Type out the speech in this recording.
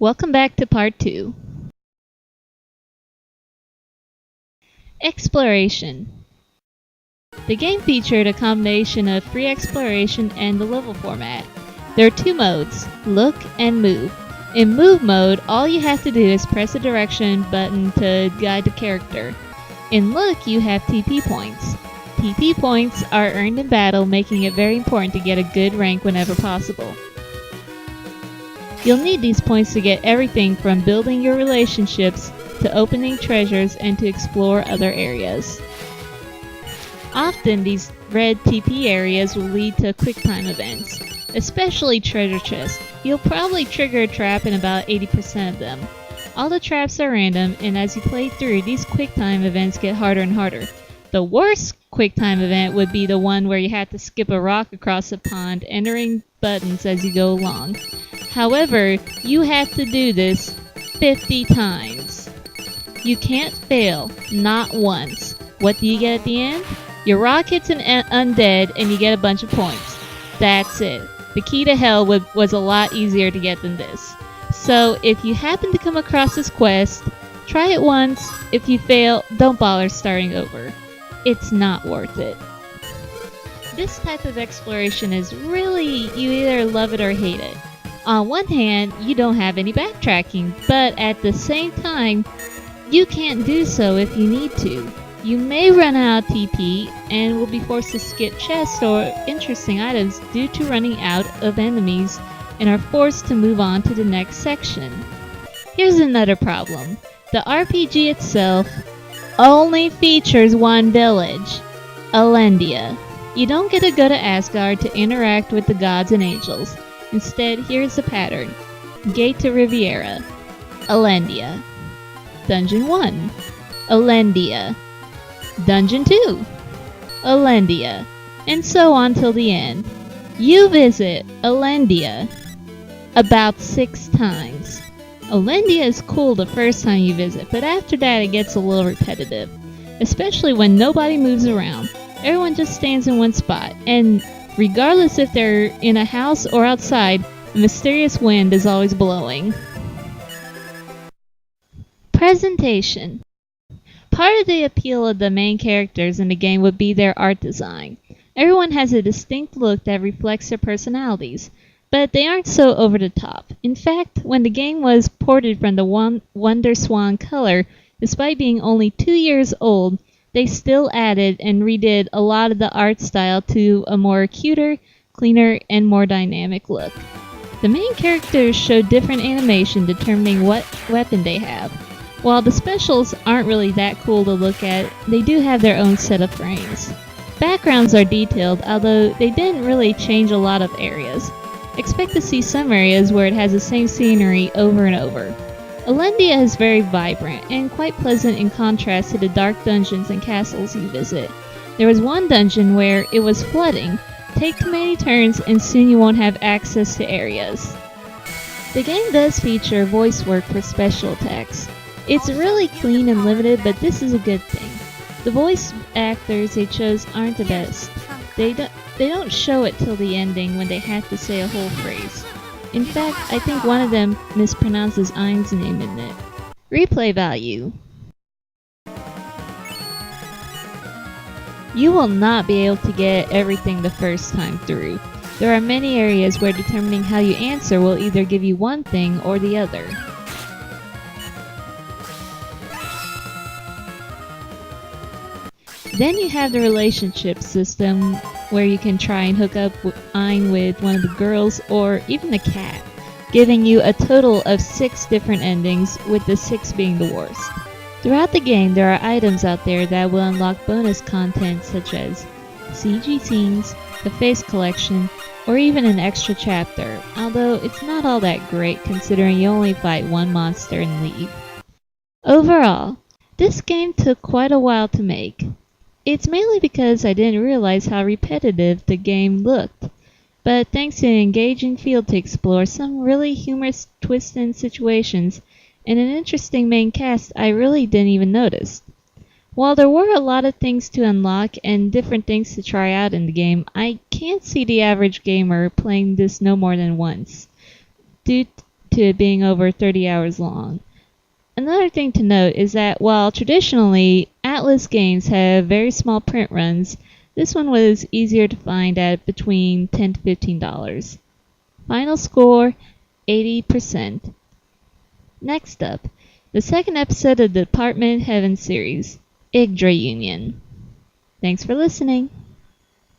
Welcome back to part 2. Exploration. The game featured a combination of free exploration and the level format. There are two modes, look and move. In move mode, all you have to do is press a direction button to guide the character. In look, you have TP points. TP points are earned in battle, making it very important to get a good rank whenever possible. You'll need these points to get everything from building your relationships to opening treasures and to explore other areas. Often these red TP areas will lead to quick time events, especially treasure chests. You'll probably trigger a trap in about 80% of them. All the traps are random, and as you play through, these quick time events get harder and harder. The worst quick time event would be the one where you have to skip a rock across a pond, entering buttons as you go along. However, you have to do this 50 times. You can't fail, not once. What do you get at the end? Your rock hits an undead and you get a bunch of points. That's it. The key to hell was a lot easier to get than this. So if you happen to come across this quest, try it once. If you fail, don't bother starting over. It's not worth it. This type of exploration is really, you either love it or hate it. On one hand, you don't have any backtracking, but at the same time, you can't do so if you need to. You may run out of TP and will be forced to skip chests or interesting items due to running out of enemies and are forced to move on to the next section. Here's another problem. The RPG itself only features one village, Alendia. You don't get to go to Asgard to interact with the gods and angels. Instead, here's the pattern. Gate to Riviera, Alendia. Dungeon 1, Alendia. Dungeon 2, Alendia. And so on till the end. You visit Alendia about 6 times. Alendia is cool the first time you visit, but after that it gets a little repetitive. Especially when nobody moves around. Everyone just stands in one spot, and regardless if they're in a house or outside, a mysterious wind is always blowing. Presentation. Part of the appeal of the main characters in the game would be their art design. Everyone has a distinct look that reflects their personalities, but they aren't so over the top. In fact, when the game was ported from the Wonderswan Color, despite being only 2 years old, they still added and redid a lot of the art style to a more cuter, cleaner, and more dynamic look. The main characters show different animation determining what weapon they have. While the specials aren't really that cool to look at, they do have their own set of frames. Backgrounds are detailed, although they didn't really change a lot of areas. Expect to see some areas where it has the same scenery over and over. Alendia is very vibrant and quite pleasant in contrast to the dark dungeons and castles you visit. There was one dungeon where it was flooding. Take too many turns and soon you won't have access to areas. The game does feature voice work for special attacks. It's really clean and limited, but this is a good thing. The voice actors they chose aren't the best. They don't show it till the ending when they have to say a whole phrase. In fact, I think one of them mispronounces Ein's name in it. Replay value. You will not be able to get everything the first time through. There are many areas where determining how you answer will either give you one thing or the other. Then you have the relationship system where you can try and hook up Ein with one of the girls or even a cat, giving you a total of 6 different endings, with the 6 being the worst. Throughout the game, there are items out there that will unlock bonus content such as CG scenes, the face collection, or even an extra chapter, although it's not all that great considering you only fight one monster and leave. Overall, this game took quite a while to make. It's mainly because I didn't realize how repetitive the game looked, but thanks to an engaging field to explore, some really humorous twists and situations, and an interesting main cast, I really didn't even notice. While there were a lot of things to unlock and different things to try out in the game, I can't see the average gamer playing this no more than once. Due to it being over 30 hours long. Another thing to note is that while traditionally Atlas games have very small print runs, this one was easier to find at between $10 to $15. Final score, 80%. Next up, the second episode of the Department Heaven series, Yggdra Union. Thanks for listening.